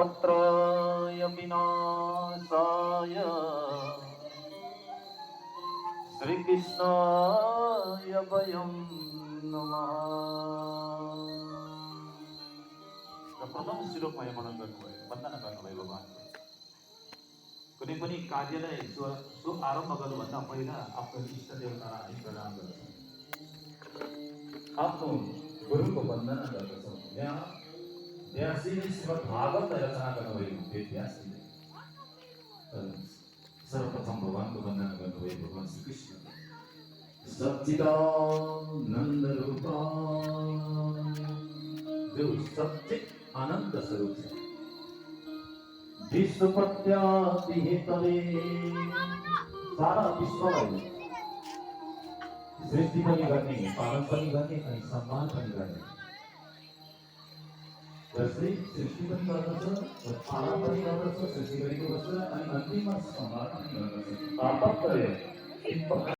तापत्रय विनाशाय श्रीकृष्णाय वयं नमः। प्रथम श्लोकमा वर्णन गर्नुभयो, वन्दना गर्नुभयो भगवानको। कुनै पनि कार्यलाई आरम्भ गर्नुभन्दा पहिला आफ्नो इष्ट देवतालाई हामी प्रणाम गर्छौँ, आफ्नो गुरुको वन्दना गर्दछौँ। यहाँ व्यासजीले श्रीमद् भागवत रचना गर्नुभएको वेद व्यासजीले सर्वप्रथम भगवानको वन्दना गर्नुभयो, भगवान श्रीकृष्ण। सच्चिदानंद रूपा, जो सच्चित आनंद स्वरूप है, विश्वपत्याति हेतवे, सारा विश्वलाई सृष्टि पनि गर्ने, पालन पनि गर्ने अनि सम्मान पनि गर्ने, जसले सृष्टि पनि गर्दछ, पालन पनि गर्दछ, सृष्टि गरेको वस्तुलाई अनि अन्तिममा सम्मान पनि गर्दछ। तापत्रय